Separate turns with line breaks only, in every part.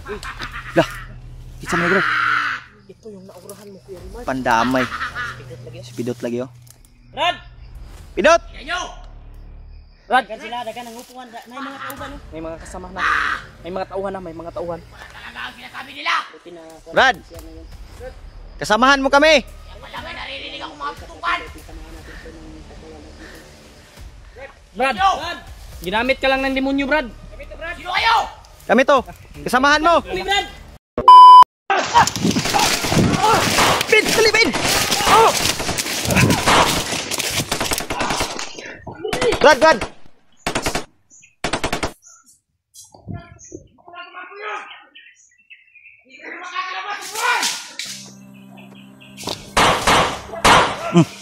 Lah, isa mo bro.
Ito yung naurahan mo, Kuya Rimar.
Pandamay.
Speedot lagi.
Speedot lagi oh.
Rad!
Pidot!
Rad! Dagan sila, dagan ang upuan. May mga tauhan no? May mga kasama na. May mga tauhan na, may mga tauhan. Talaga ang sinasabi nila!
Rad! Kasamahan mo kami!
Wala may naririnig akong mga putukan! Brad! Brad! Ginamit ka lang ng demonyo, Brad! Sino kayo?
Kami to! Kasamahan mo!
Kami, Brad!
Pin! Dali, Pin! Oh! Brad! Brad!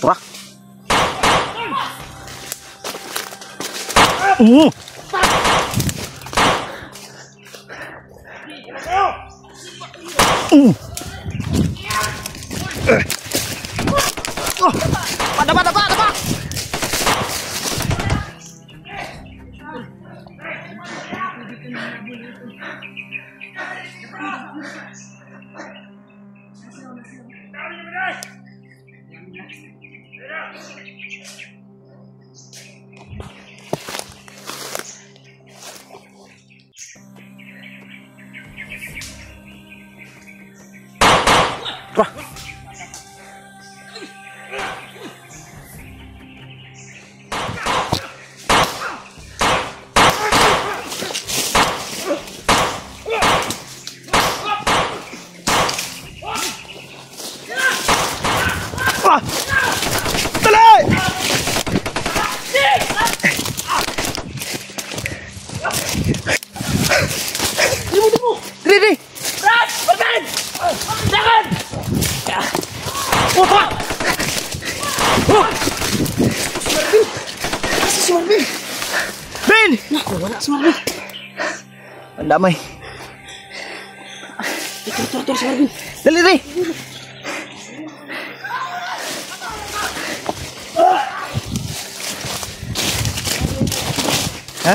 Trak! Dapa! Diri!
Brad! Brad! Jangan!
Wah! Si Marvin! Ben!
Wala si Marvin.
Ang damay.
Tur si Marvin.
Dali, dali! Ha?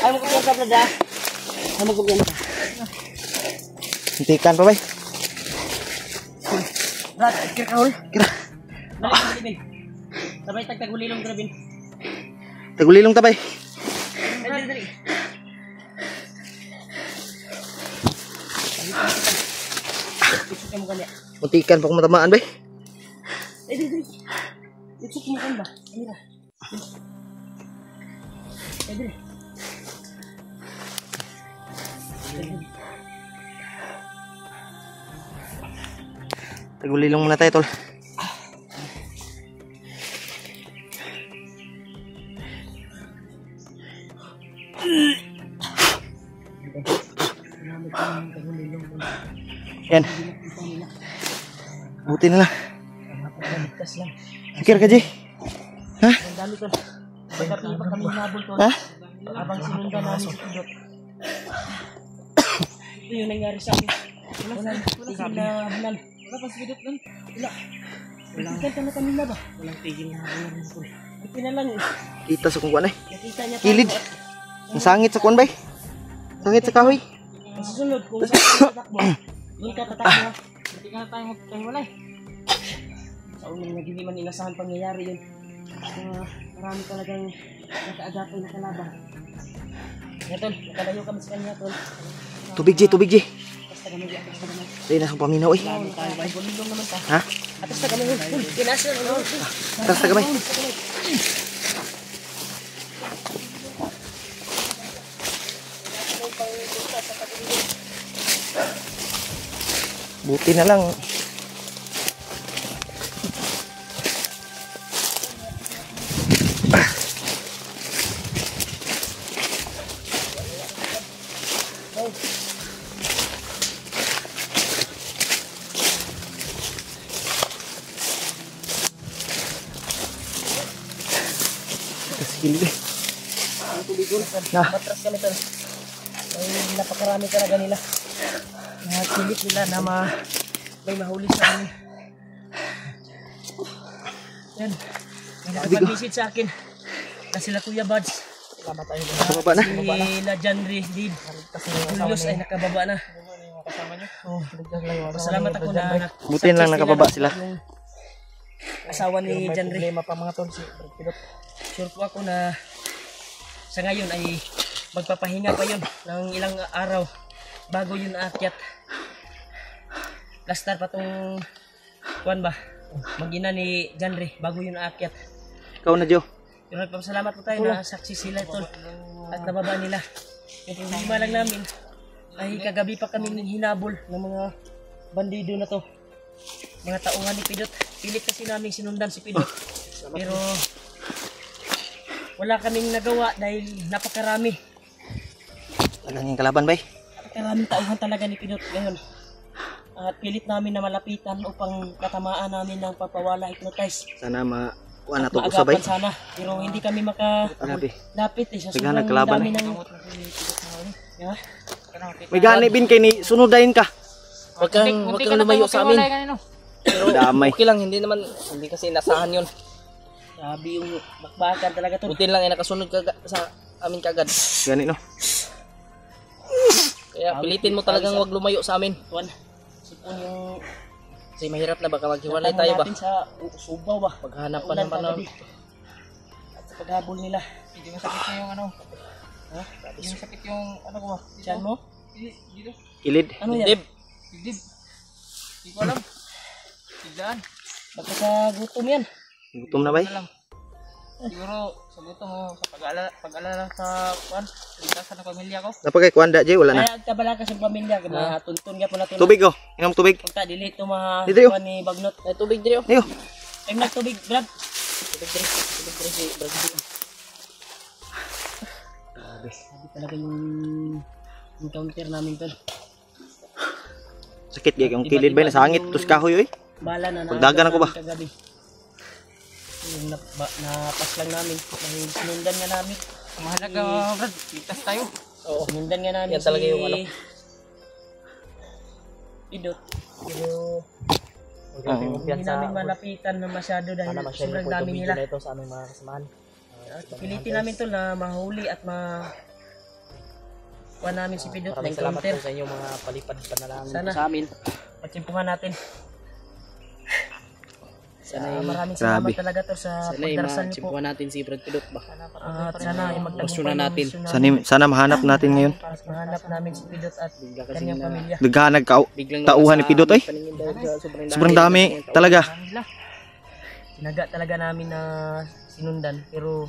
Ay mo kupiyan ka, Brad. Ay mo kupiyan ka.
Hentikan pa ba?
Brad, kira kahol.
Kira.
Sabay tagtagulilong grabin.
Tagulilong tabay.
Dali. Isok mo kanya.
Muntikan pa kung matamaan ba?
Dali. Isok mo kan ba? Ano ba? Dali.
Tagulilong muna tayo, tol. Yan. Buti na lang.
Ligtas lang.
Pikir ka, Ji. Ha?
Ang dami ko. Pagkatiba kami nabol to.
Ha?
Habang sinunda namin si Pidot. Ito yung nangyari sa amin. Wala halal. Wala pa si Pidot nun. Wala. Nagkikanta na kami na ba? Walang tigil na halal nito. Ito na lang eh.
Kita sa kung kuwan ay.
Nakita niya
Kilid. Ang sangit sa kuwan ba? Sangit sa kahoy.
Ang susunod kung saan ka tatakbo. Doon ka tatakbo. Hindi ka na tayo magkahiwalay. Sa unang naging man inasahan pangyayari yun. Marami talagang nakaagapay na kalaban. Nga tol, nakalayo kami sa kanya tol.
Tubig, Ji, tubig, Ji.
Basta kami di atas ka naman.
Dahil nasa paminaw eh.
Ay, bulilong naman ta.
Ha?
Atas ka kami. Kinasa na naman.
Taras na kamay. Buti na lang. Kasi kilid eh.
Ang tubig doon.
Nah.
Matras kami tol. Ay napakarami talaga nila. Pilit nila na may mahuli sa amin. Yan. May nakapag-message sa akin na sila Kuya Buds.
Salamat tayo.
Nakababa na.
Sila Janry, Did. Julius ay nakababa na.
Kasama niyo.
Oh, salamat ako na
Buti lang nakababa sila.
Yung asawa ni Janry.
Problema pa mga tol.
Sure po ako na sa ngayon ay magpapahinga pa yun ng ilang araw bago yun aakyat. Lastar pa tong kuwan ba? Mag-ina ni Janry bago yun aakyat.
Ikaw na, Jo.
Pero nagpapasalamat po tayo na saksi sila tol at nababa nila. Yung problema lang namin ay kagabi pa kami hinabol ng mga bandido na to. Mga tauhan ni Pidot. Pilit kasi namin sinundan si Pidot. Pero wala kaming nagawa dahil napakarami.
Talagang yung kalaban, bay.
Napakaraming tauhan talaga ni Pidot ngayon. At pilit namin na malapitan upang katamaan namin ng pagpawala hypnotize.
Sana makuha na
At
to ko sabay.
maagapan sana. Pero hindi kami makalapit eh. Sa
Tignan,
sobrang
nagkalaban
dami
eh.
ng... Yeah.
May gani bin kay ni sunudayin ka.
Huwag kang lumayo sa amin.
Pero damay.
Okay lang, hindi kasi nasahan yun.
Sabi yung bakbakan talaga to.
Buti lang ay nakasunod ka sa amin kagad.
Gani no.
Kaya pilitin mo talagang wag lumayo sa amin.
Tuwan. Sipon yung...
Kasi mahirap na baka maghiwalay tayo ba?
natin sa Subaw ba?
Paghanap pa
Ulan
ng panahon.
kagabi. At sa paghabol nila.
Hindi masakit na yung ano. Ha? Hindi masakit yung ano ko ba?
Diyan mo?
Dito.
Kilid.
Ano yan?
Dib,
Dibdib. Hindi ko alam. Tiglaan.
Baka sa gutom yan.
Gutom na, bay.
Alam. Siguro sa gutom mo sa pag-alala sa kuan, ligtasan ng pamilya ko.
Napagay kuanda, Jay, wala na.
Kaya agtabala ka sa pamilya. Kaya tuntun ka po natin.
Tubig oh. Inom tubig.
Pagka delete to mga
Dito yun.
kuwan ni Bagnot.
ay tubig dito.
Ayo.
Ay nagtubig, Brad.
Tubig dito si Brad.
Sabi talaga yung encounter namin tol.
Sakit gyud yung kilid bay nasangit tus kahoy oy.
Bala na
Pagdagan ako ba?
Kagabi. Yung napas lang namin. Dahil sinundan nga namin.
Mahalaga, Brad. Ligtas tayo.
Oo.
Sinundan nga namin
Yan talaga yung ano.
Pidot. Pero
Huwag
hindi namin malapitan na masyado dahil sobrang dami nila.
ito sa aming mga kasamahan.
Pilitin namin to na mahuli at kuha namin si Pidot na
Maraming salamat
encounter.
po sa inyong mga palipad panalangin
Sana.
sa amin.
Pagsimpungan natin.
Sana
Maraming salamat
Grabe.
talaga to sa pagdarasal niyo po.
ma-chimpuan natin si Brad Pidot ba?
At sana ay magtagumpay
Pasunan
ng
natin.
misyon namin.
Sana mahanap natin ngayon.
Para mahanap namin si Pidot at
Bigla kasi
kanyang
na-
pamilya.
Naghanag ka
Biglang
tauhan ni Pidot oy.
paningin dahil sa
Sobrang dami talaga.
Tinaga talaga namin na sinundan pero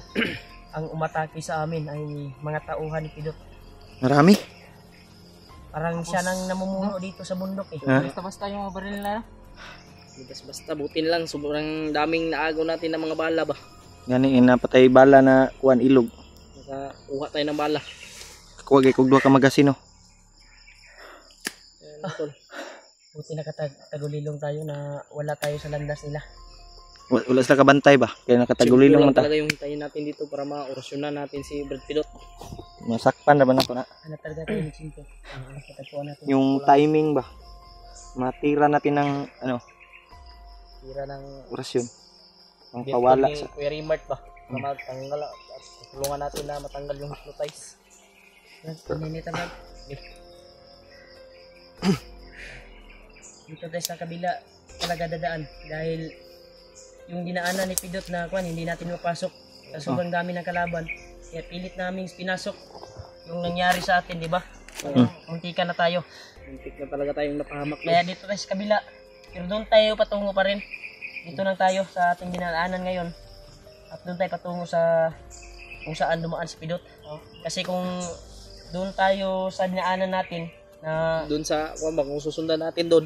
ang umatake sa amin ay mga tauhan ni Pidot.
Marami.
Parang siya nang namumuno dito sa bundok eh.
Ha?
Basta-basta yung mga baril na.
Basta butin lang, sobrang daming naagaw natin ng mga bala ba?
Gani napatay bala na kuan ilog.
Nakakuha tayo ng bala.
Kuha kay kog duha ka magasino.
Tol.
Buti nakatagulilong tayo na wala tayo sa landas nila.
Wala sila kabantay ba? Kaya nakatagulilong man ta.
Talaga yung hintayin natin dito para ma-orasyonan natin si Brad Pidot.
Masakpan na ba na ko na?
Ano talaga tayo ni Chinto? Katagpuan natin.
Yung timing ba? Matira natin ng ano,
Tira ng
orasyon. Ang pawala sa
Kuya Rimart ba? Na matanggal at tulungan natin na matanggal yung hypnotize.
Paninita na. Dito tayo sa kabila talaga dadaan dahil yung dinaanan ni Pidot na kuan hindi natin mapasok sa sobrang dami ng kalaban. Kaya pilit namin pinasok yung nangyari sa atin, di ba? Muntikan na tayo.
Muntik na talaga tayong napahamak.
Kaya dito tayo sa kabila. Pero doon tayo patungo pa rin. Dito lang tayo sa ating dinaanan ngayon. At doon tayo patungo sa kung saan dumaan si Pidot. Kasi kung doon tayo sa dinaanan natin na
Doon sa kung susundan natin doon.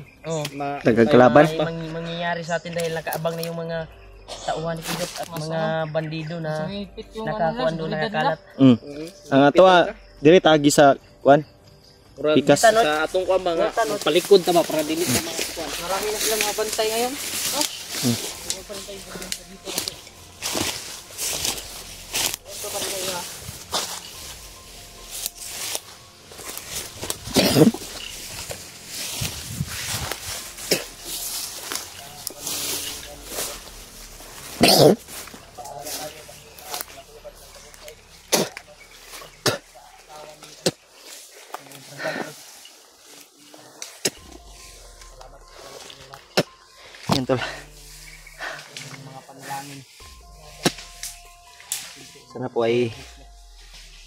Nagkakalaban.
may mangyayari sa atin dahil nakaabang na yung mga tauhan ni Pidot at mga bandido na
Sumipit yung
nakakuan doon, nakakalat.
Ang ato dire tagi sa kuan. Pikas.
Sa atong kuan mga palikod ta ba para dili sa mga kuan.
Marami na silang mga bantay ngayon.
Yan tol.
Mga panalangin.
Sana po ay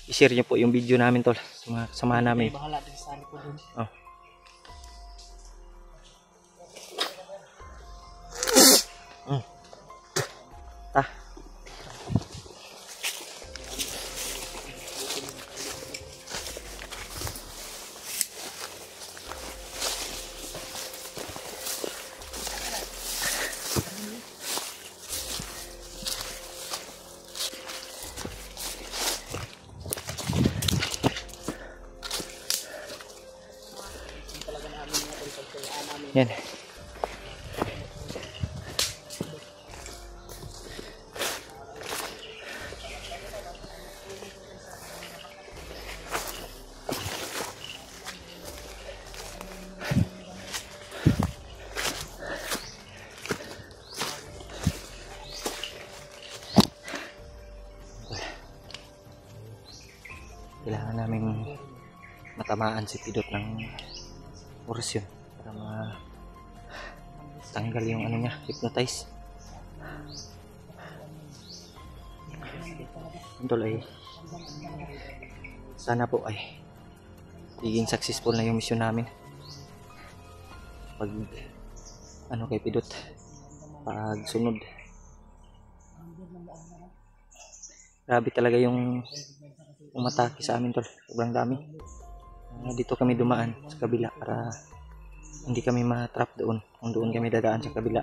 i-share nyo po yung video namin tol sa mga kasamahan namin.
Bahala din sa likod dun.
Oh. Ta. Yan. Kailangan namin matamaan si Pidot ng orasyon para tanggal yung ano niya, hypnotize. Tol ay sana po ay magiging successful na yung mission namin pag ano kay Pidot, pag sunod. Grabe talaga yung umatake sa amin tol, sobrang dami. Dito kami dumaan sa kabila para hindi kami ma-trap doon. Kung doon kami dadaan sa kabila,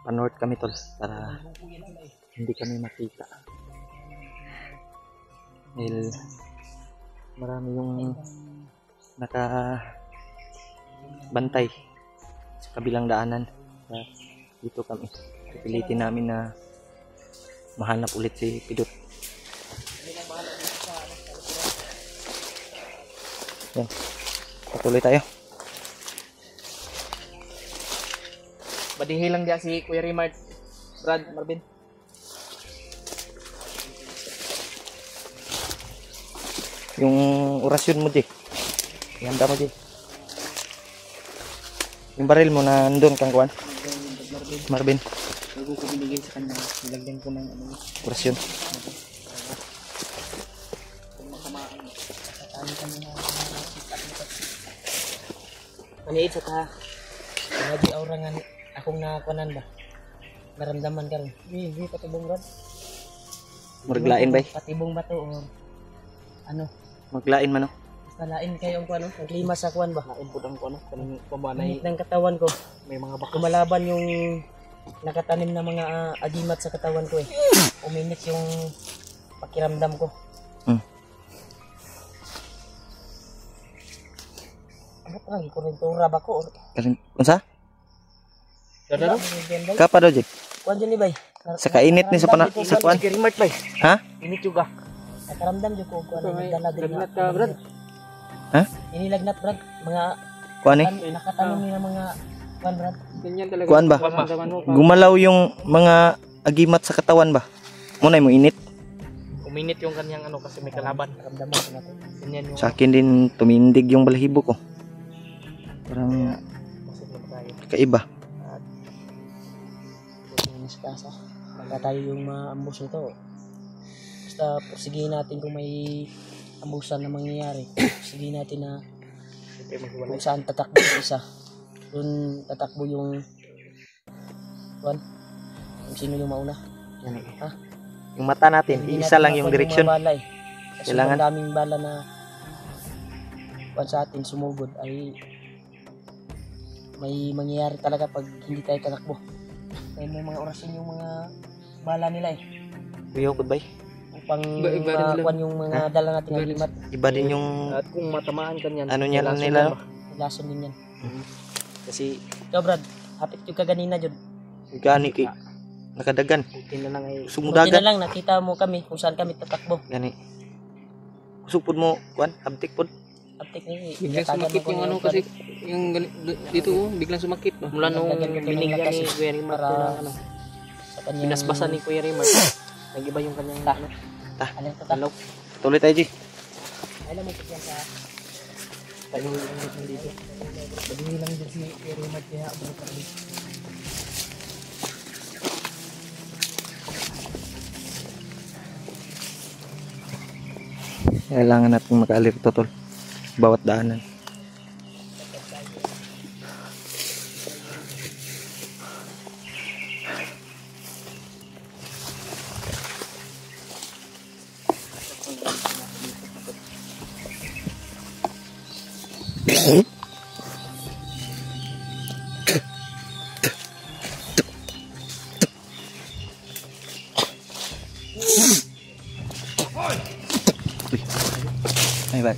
pa-north kami tol para hindi kami makita. Dahil marami yung nakabantay sa kabilang daanan. Dito kami pipilitin namin na mahanap ulit si Pidot. Yan. Patuloy tayo.
Badihi lang diya si Kuya Rimart. Brad, Marvin.
Yung orasyon mo, Jay. Ihanda mo, Jay. Yung baril mo na nandun kang kuwan. Marvin.
Bago ko binigay sa kanya, nilagyan ko ng ano.
Orasyon.
Maniit sa ta. Lagi aura nga akong nakakuanan ba. Naramdaman ka rin. Hindi patibong rod.
Maglain ba?
Patibong ba to or ano?
Maglain man, no?
Basta lain kayo ang kuano. Naglima sa kuan ba?
Lain po ang kuno. Kanang pamanay
Init ng katawan ko.
may mga baka.
Kumalaban yung nakatanim na mga agimat sa katawan ko eh. Uminit yung pakiramdam ko. Ano pa lagi ko rin tura ba ko?
Unsa?
Dadaro?
Kapa daw, Jay.
Kuan dyan ni bay.
Sa kainit ni sa sa kuwan.
Kuya Rimart bay.
Ha?
Init juga.
Nakaramdam dyan ko kuan. Nagdala din
Lagnat ka, Brad.
Ha?
Inilagnat brad. Mga
Kuwan eh?
nakatanim nila mga kuan brad.
Ganyan talaga.
Kuwan ba? Gumalaw yung mga agimat sa katawan ba? Muna mo init.
Uminit yung kanyang ano kasi may kalaban.
Nakaramdaman ko na to.
Ganyan yung
Sa akin din tumindig yung balahibo ko. Parang
masig na tayo.
kaiba.
Inis kasa. Baga tayo yung maambus nito. Basta porsigihin natin kung may ambusan na mangyayari. Porsigihin natin na kung saan tatakbo yung isa. Doon tatakbo yung kuan. Kung sino yung mauna.
Yan eh.
Ha?
Yung mata natin,
Hindi
isa
natin
lang yung
makuha
direksyon.
mga bala eh. Kasi
Kailangan.
ang daming bala na kuan sa atin sumugod ay may mangyayari talaga pag hindi tayo tatakbo. May mga orasyon yung mga bala nila eh.
Kuya, goodbye.
Upang
Iba rin nila.
makuan yung mga dala natin ng limat.
Iba din yung
At kung matamaan ka niyan.
ano niya
lason
nila.
yan ba?
Lason din yan.
Kasi
Ikaw Brad, hapit yung kaganina dyan.
gani kay nakadagan.
Buti na lang ay
Buti na
Sumudagan.
lang nakita mo kami kung saan kami tatakbo.
Gani. Usupod mo, kuan, abtik pod.
Aptik ni
Biglang sumakit yung ano kasi yung dito biglang sumakit ba?
mula nung
Nagdagan ko ng
binigyan
lakas
ni
eh,
Kuya Rimart
para
ng ano,
sa kanyang
binasbasan ni Kuya Rimart. Nag-iba yung kanyang ano,
Alam ko ta.
Tuloy tayo, G.
Alam mo yan sa
Tayo lang dito. Badingi lang din si Rimad kaya abang kami.
Kailangan natin maka-alerto tol. Bawat daanan. Ay, bad.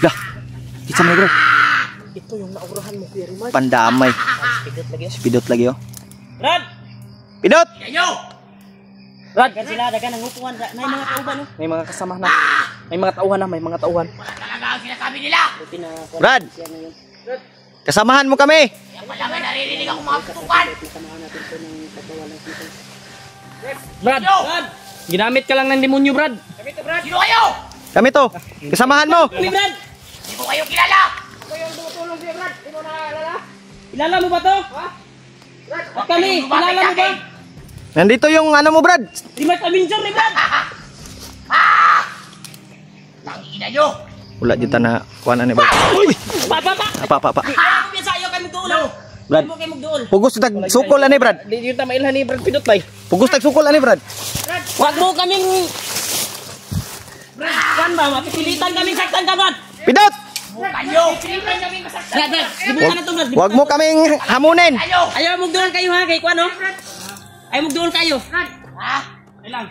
Dah, kita mo bro.
Ito yung naurahan mo, Kuya Rimad.
Pandamay.
Pidot lagi.
Spidot lagi oh.
Brad!
Pidot!
Brad,
Kan sila, dagan ang upuan. May mga kauban, no?
may mga kasama na. May mga tauhan na, may mga tauhan.
Buti na,
Brad!
siya ngayon.
Kasamahan mo kami.
Nasamahan natin po ng pagkawalan dito.
Brad! Ginamit ka lang ng demonyo, Brad.
Kami to. Kasamahan mo.
Kami, Brad!
Hindi ko kayo kilala!
Kilala mo ba to? Ha? At kami, kilala mo ba?
Nandito yung ano mo, Brad.
Remote Avenger ni Brad!
Tangina nyo!
Wala dito na kuhanan ni Brad. Uy!
Pa!
Apa.
Ayaw ko biya sa'yo kayo magduol, oh!
Brad.
Ayaw mo kayo magduol.
Pugos tag sukol ani, Brad.
Di yung tamailhan ni Brad Pidot, bay.
Pugos tag sukol ani, Brad.
Huwag mo kaming... Brad, ba? Mapipilitan kaming saktan ka, Brad!
Pidot!
Brad, libutan na to, Brad.
Huwag mo kaming hamunin.
Ayaw magduol kayo, ha? Kay Kwan, oh? Ayaw magduol kayo.
Ha?
Ay lang.